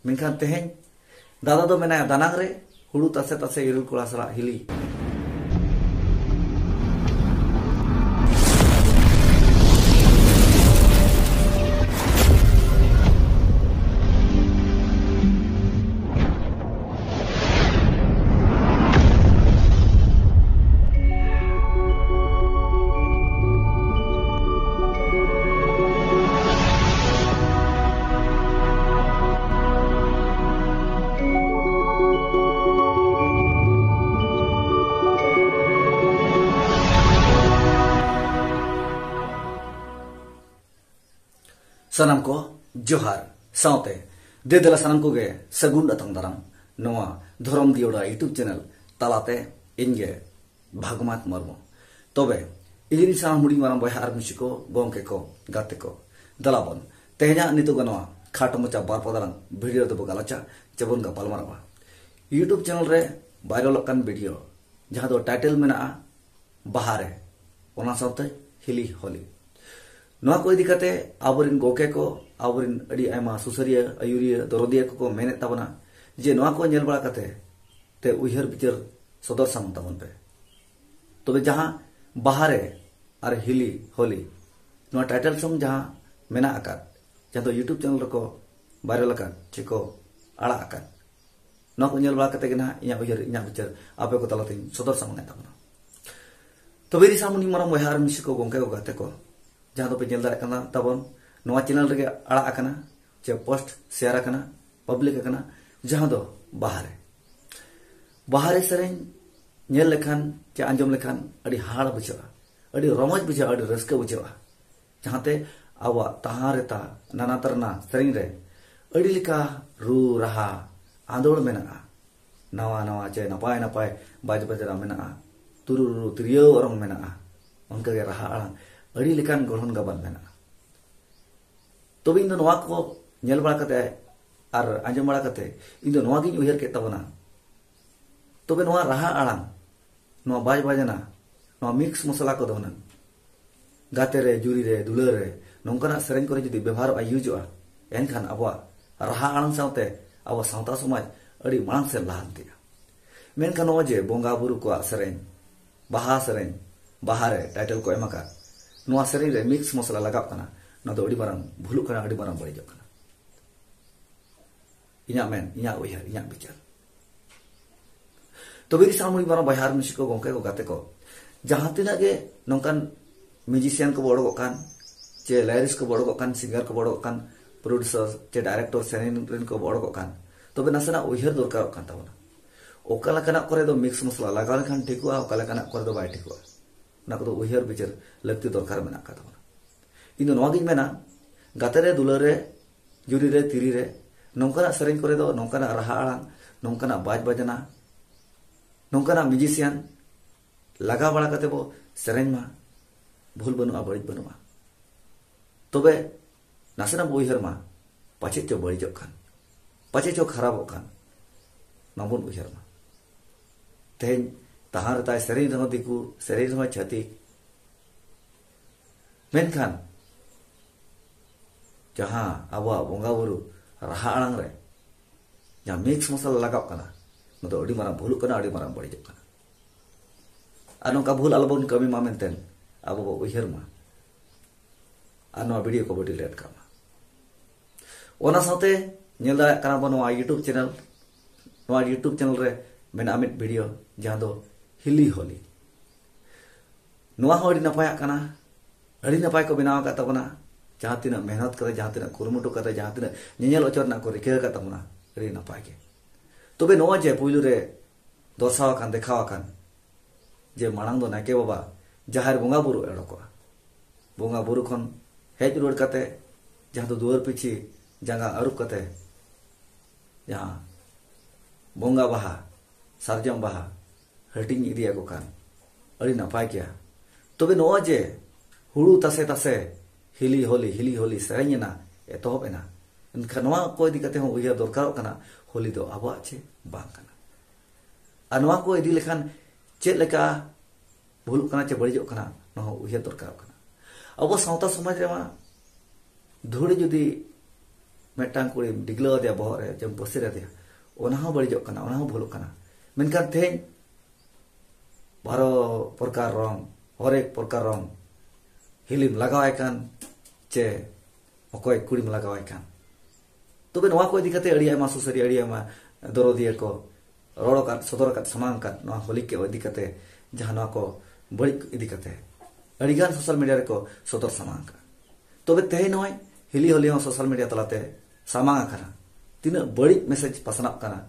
मेनखान तेहें दादा दो मेना दानांग रे हुड़ू तासे तासे इरुल कोड़ा सला हिली सनम को जोहार साउते दे दला सनम को गे सगुन अतंग दाराम नोआ धरम दियोड़ा यूट्यूब चैनल तालाते इनगे भागमात मर्मो तबे इलिनी सा मुड़ी माराम बय हार मिसिको गोंके को गाते को दलाबन तेहना नितो गनवा खाटो मचा बार पदारंग वीडियो दो गलाचा चबन गा पालमारवा यूट्यूब चैनल रे वायरल कन वीडियो जहां दो टाइटल मेना बाहरे ओना साउते हिली होली नोआ को इदी कते आबरिन गोके को आबरिन अडी आयमा सुसरिया अयुरिया दरदिया को मेने ताबना जे नोआ को नेल बड़ा कते ते उहर बिचार सदर साम ताबन पे तबे जहां बाहरे आर हिली होली नोआ टाइटल सम जहां मेना आकार जहां तो यूट्यूब चैनल को वायरल आकार चेको आड़ा आकार नोआ को नेल बड़ा कते गना इया उहर इया बिचार आपे को तलाते सदर साम ने ताबना तबे रि सामनी मरम बहार मिसको गोंके को गाते को जहां तो पे जेल दारा कना तबन नोआ चैनल रे आड़ा आकना चे पोस्ट शेयर आकना पब्लिक आकना जहां दो बाहरे सरेन नेल लेखान चे अंजम लेखान अडी हाड़ बुझा अडी रमज बुझा अडी रस्का बुझा जहांते आवा तहारेता नाना तरना सरेन रे अडी लिका रू रहा आंदोल मेना नवा नवा चे नपाय नपाय बाज बजरा मेना तुरु तिरियो रंग मेना उनका के रहा आड़ांग अड़ी लेकान गढ़न गाबान मेना तबे इन नोआ को नेल बड़ा कते आर आंजम बड़ा कते इन नोआ गिन उहर के तबना तबे नोआ रहा आड़ांग नोआ बाज बाजना नोआ मिक्स मसला को दोना गाते रे जुरी रे दुलर रे नोंकना सेरेन करे जदी व्यवहार आयुजवा एनखान अबवा रहा आड़ांग साउते अब सावता समाज अड़ी मांग से लाहंतिया मेनखान नोआ जे बोंगा बुरु को सेरेन बाहा सेरेन बाहरे टाइटल को एमाका नोआ सेरेन रे मिक्स मसला लगाव कना ना दो अड़ी मारंग भूलु कना अड़ी मारंग बड़ी जब कना इना मेन इना उहर इना बिचार तो बिरी सामनी मारंग बहार मिसिको गोंके को गाते को जहां तिना गे नोंकान म्यूजिशियन को बड़ो कान चे लायरिस्ट को बड़ो कान सिंगर को बड़ो कान प्रोड्यूसर चे डायरेक्टर सेरेन रेन को बड़ो कान तबे नसना उहर दरकार कान ताबना ओकाला कना करे दो मिक्स मसला लगाव लेखान ठिकुआ ओकाला कना करे दो बाय ठिकुआ ना को उहर बिचार लगती दरकार मेना का ताबना इन दो नोगिन मेना गाते रे दुलर रे जुरी रे तिरी रे नोंकना सेरेन करे दो नोंकना रहा आड़ांग नोंकना बाज बजना नोंकना म्यूजिशियन लगा बड़ा कते बो सेरेन मा भूल बनुआ बड़िज बनुआ तबे नासना उहर मा पाचे चो बड़िजो खान पाचे चो खराब खान नबन उहर मा तेन तहार ताय सेरेन रहो दिकु सेरेन रहो छति मेनखान जहां आबा बोंगा बुरु रहा आड़ांग रे जहां मिक्स मसला लगाव कना नदो अडी मारा भूलु कना अडी मारा बड़ी जब कना आनो का भूल अलबन कमी मा मेनतेन आबो उहर मा आनो वीडियो को बडी लेट कमा ओना साथे नेल दारा कना बनो यूट्यूब चैनल रे मेन आमित वीडियो जहां दो हिली होली नोआ हो अडी नपाय कना अड़ी नपाय को बनाव का तबना जहां तिना मेहनत करे जहां तिना कुरुमुटु करे जहां तिना नेल ओचरना को रिके का तबना अड़ी नपाय के तबे नोआ जे पुइलु रे दर्शाव कान देखाव कान जे मांग दो नाके बाबा जहार बोंगा बुरु एड़को बोंगा बुरु खन हेज रोड कते जहां तो दुआर पिछी जंगा अरुप कते जहां बोंगा बाहा सारजम बाहा हटिंग इदिया को कान अड़ी नपाय किया तबे नोआ जे हुड़ू तासे तासे हिली होली सेरेना एतहब एना इनखान नोआ को इदी कते हो उहर दरकार कना होली दो आबो चे बांग कना आ नोआ को इदी लेखान चेद लेका भूलु कना चे बड़िजो कना नो उहर दरकार कना अब सावता समाज रे मा धुड़ी जुदी मेटांग कुड़ी डिगलो दिया बहर रे जम पसिर दिया ओना हो बड़ी जोक कना ओना हो भूलुक कना मेनखान तेहें 12 प्रकार रंग हर एक प्रकार रंग हिलिम लगावाय कान चे अकोय कुड़ीम लगावाय कान तबे नवा को इदी कते अड़ी आयमा सुसरी अड़ी आयमा दरदिया को रोड़ो का सदर का समान का नवा होली के इदी कते जहां को बड़ी इदी कते अड़ीगान सोशल मीडिया रे को सदर समान का तबे तेहे नय हिली होली हो सोशल मीडिया तलाते सामांग करा तीन बड़ी मैसेज पसनाप कना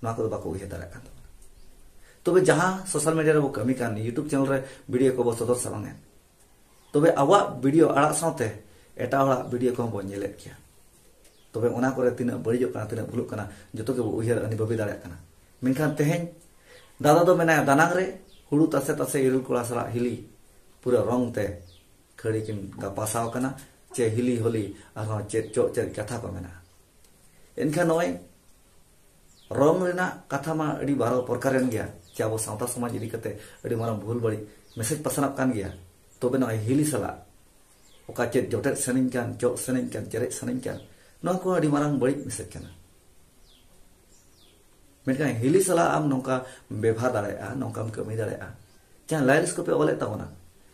नवा को बाको उहे दारा कान तबे जहां सोशल मीडिया रे वो कमी कान यूट्यूब चैनल रे वीडियो को बो सदर समान तबे आवा वीडियो आड़ा साथे एटा हड़ा वीडियो को बो नेले किया तबे ओना करे तीन बड़ी कना तीन भूलुक कना जतो के बो उहे अनुभवी दारा काना मेनखान तेहें दादा दो मेना दानांग रे हुड़ू तासे तासे इरुल कोड़ा सला हिली पूरा रंग ते खड़ी किन गापासाव कना चे हिली होली आर चे चो चे कथा को मेना एनखान नय रंग रेना कथा मा अड़ी बारो प्रकारन गया चे अब सावता समाज इदी कते अड़ी मारा भूल बड़ी मैसेज पसनाप कान गया तबे नय हिली सला ओका चे जोटेट सनिन कान चो सनिन कान चेरे सनिन कान नो को अड़ी मारा बड़ी मैसेज कना मेनखान हिली सला आम नोका व्यवहार दाड़ेया नोकाम कमी दाड़ेया जहां लाइरिस को पे ओले ताबना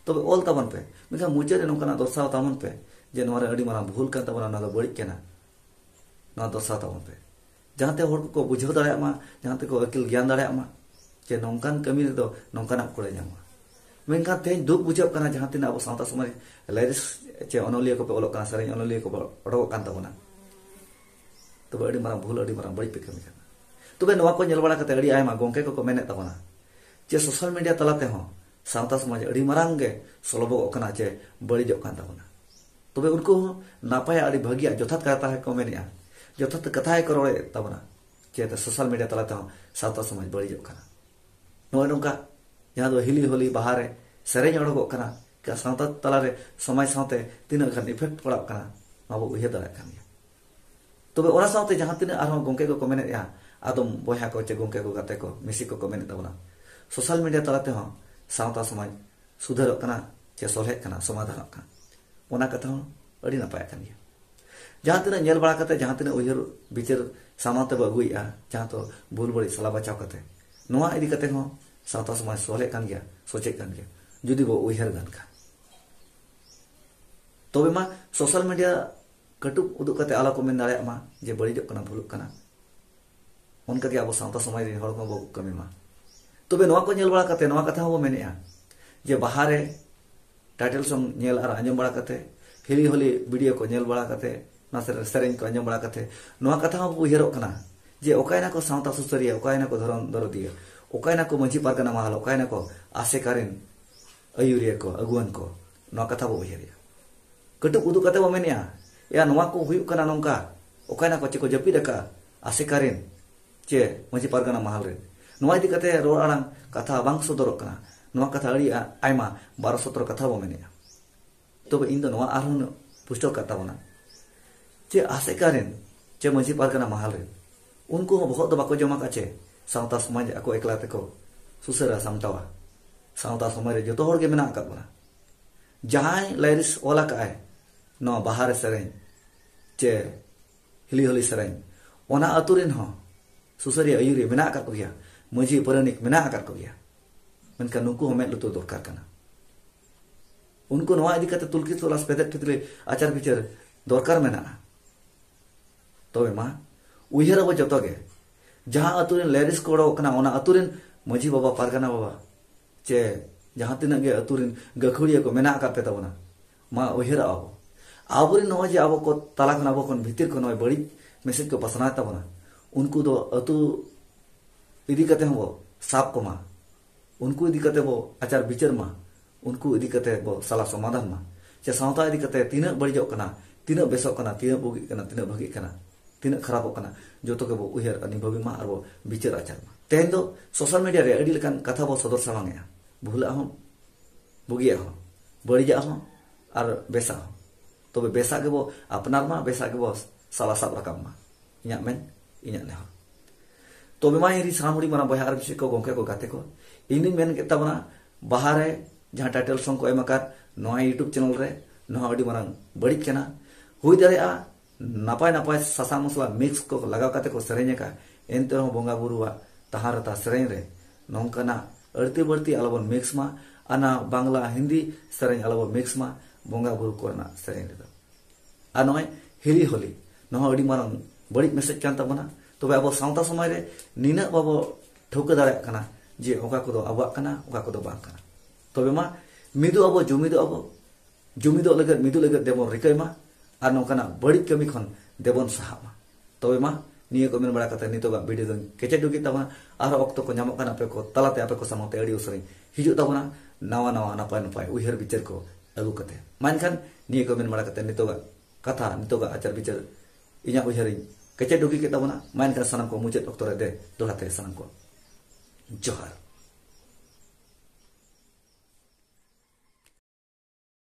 तबे ओल ताबन पे मेनखान मुचे रे नोकाना दर्शाव ताबन पे जे नोरे अड़ी मारा भूल कान ताबना ना दो बड़ी केना ना दर्शाव ताबन पे जहां ते होड़ को बुझाव दाड़ेया मा जहां ते को अकिल ज्ञान दाड़ेया मा जे नोकान कमी रे दो नोकाना कोड़े जामा मेनखान ते दुख बुझाव कना जहां तिना अब सावता समाज लाइरिस चे अनोलिया को पे ओलो कना सरे अनोलिया को ओडो कान ताबना तबे अड़ी मारा भूल अड़ी मारा बड़ी पे कमी कना तबे नवा को नेल बड़ा कते अड़ी आयमा गोंके को मेने ताबना जे सोशल मीडिया तलाते हो सावता समाज अड़ी मारांग गे सलबो कना चे बड़ी जो कान ताबना तबे उनको नापाय अड़ी भागिया जथात कथा है को मेनिया जथात कथा है करोड़े ताबना चे त सोशल मीडिया तलाते हो सावता समाज बड़ी जो कना नो नोका जहां दो हिली होली बाहर सेरेñ ओडगो कना का सावता तलारे समाज सावते तीन खान इफेक्ट पड़ा कना माबो उहे दाड़ा कान गया तबे ओना सावते जहां तीन आरो गोंके को मेनिया आदम बया को चे गोंके को गाते को मिसी को मेने ताबना सोशल मीडिया तलाते हो सावता समाज सुधार कना चे सोलहे कना समाधान कना ओना कथा हो अड़ी नपाय कान गया जहां तीन नेल बड़ा कते जहां तीन उयहर विचार सामाते बगुइया जहां तो भूल बड़ी सला बचाव कते नोआ इदी कते हो सावता समाज सोलहे कान गया सोचे कान गया जुदी बो उयहर गान का तबे मा सोशल मीडिया कटुक उदुक कते आला को मेन दाड़े मा जे बड़ी जो कना भूलुक कना उनका के अब सावता समाज रे हड़ को बो कमी मा तबे नोआ को नेल बड़ा कते नोआ कथा हो मेनेया जे बाहरे टाइटल सॉन्ग नेल आर अंजम बड़ा कते हिली होली वीडियो को नेल बड़ा कते ना सेरेñ को अंजम बड़ा कते नोआ कथा हो उयहरो कना जे ओकायना को सावता सुसरिया ओकायना को धरम दरदिया ओकायना को मंजी पारगना महल ओकायना को आसे कारिन अयुरिया को अगुवन को नोआ कथा बो उयहरिया कटुक उदु कते बो मेनेया या नोआ को हुयु कना नोंका ओकायना को चे को जपी दका आसे कारिन चे मंजी पारगना महल रे नोआ इदी कते रोड आड़ांग कथा बांग सदर कना नोआ कथा अड़ी आयमा 12-17 कथा बो मेनेया तबे इन दो नोआ आरहुन पुष्टो कता बना चे आसे कारिन चे मंजी पारगना महल रे उनको बहुत बाको जमा काचे सावता समाज ako एकला तको सुसरा सामतावा सावता समाज रे जतो होड़ के मेना का बना जहां लाइरिस ओला का है नो बाहर सेरेñ चे हिली होली सेरेñ ओना अतुरिन हो सुसरिया अयुरी मेना का गया मजी परनिक मेना का गया मेनका नुको हमें लुतो दरकार कना उनको नवा इदी कते तुलकी तोलास पेदक तिले आचार विचार दरकार मेना तबे मा उयहर अब जतो गे जहां अतुरिन लेरिस कोड़ो कना ओना अतुरिन मजी बाबा पारगना बाबा चे जहां तिना गे अतुरिन गखुड़िया को मेना का पेताबना मा उयहर अब आबुरिन नवा जे अब को तलाक ना बकोन भीतर को नय बड़ी मैसेज को पसना ताबना उनको दो अतु इदी कते हो साप को मा उनको इदी कते बो आचार विचार मा उनको इदी कते बो सला समाधान मा चे सावता इदी कते तीना बड़ी कना तीना बेसो कना तीना बुगी कना तीना भागी कना तीना खराब कना जोतो के बो उयहर अनुभवी मा आरो विचार आचार मा तेन दो सोशल मीडिया रे अडी लकान कथा बो सदर सामांगया भूला हो बुगिया हो बड़िया हो आर बेसा हो तबे बेसा के बो अपनार मा बेसा के बो सला साब रकम मा इया मेन इया ने तबे मा इरी सामुड़ी मना बया आर बिसे को गोंके को गाते को इनी मेन के तबना बाहर है जहां टाइटल सॉन्ग को एमकार नोआ यूट्यूब चैनल रे नोआ अडी मरंग बड़ी केना हुई दाड़ेया नापाय नापाय सासांग मसला मिक्स को लगाव काते को सेरेंय का एनते रहो बोंगा बुरुआ तहारता सेरेंय रे नोंकना अड़ती बड़ती अलबन मिक्स मा आना बांग्ला हिंदी सेरेंय अलबन मिक्स मा बोंगा बुरु कोरना सेरेंय रे आ नय हिली होली नह अड़ी मारंग बड़ी मेसेज कान ताबना तबे अब सावता समय रे निना बाबो ठौका दाड़ा कना जे ओका को दो अबा कना ओका को दो बांग कना तबे मा मिदु अब जुमिदो लगत मिदु लगत देबon रिकय मा आर नोंकना बड़ी कमी खन देबon साहा मा तबे मा निये को मेन बड़ा कते नितोगा वीडियो दन केचे दुगी ताबना आर ऑक्तो को ᱧᱟᱢᱚᱜ ᱠᱟᱱᱟ ᱟᱯᱮ ᱠᱚ ᱛᱟᱞᱟᱛᱮ ᱟᱯᱮ ᱠᱚ ᱥᱟᱢᱟᱝᱛᱮ ᱟᱹᱰᱤ ᱩᱥᱟᱹᱨᱟᱹᱧ ᱦᱤᱡᱩᱜ ᱛᱟᱵᱚᱱᱟ ᱱᱟᱣᱟ ᱱᱟᱣᱟ ᱱᱟᱯᱟᱭ ᱱᱟᱯᱟᱭ ᱩᱭᱦᱟᱹᱨ ᱵᱤᱪᱟᱹᱨ ᱠᱚ ᱟᱹᱜᱩ ᱠᱟᱛᱮ ᱢᱮᱱᱠᱷᱟᱱ ᱱᱤᱭᱟᱹ ᱠᱚ ᱢᱮᱱ ᱵᱟᱲᱟ ᱠᱟᱛᱮ ᱱᱤᱛᱚᱜᱟ ᱠᱟᱛᱷᱟ ᱱᱤᱛᱚᱜᱟ ᱟᱪᱟᱨ ᱵᱤᱪᱟᱹᱨ ᱤᱧᱟᱹᱜ ᱩᱭᱦᱟᱹᱨᱤᱧ केचे दुगी के ताबना ᱢᱮᱱᱠᱷᱟᱱ ᱥᱟᱱᱟᱢ ᱠᱚ ᱢᱩᱪᱟᱹᱫ ᱚᱠᱛᱚ ᱨᱮ ᱫᱚᱦᱲᱟᱛᱮ ᱥᱟᱱᱟᱢ ᱠᱚ ᱡᱚᱦᱟᱨ।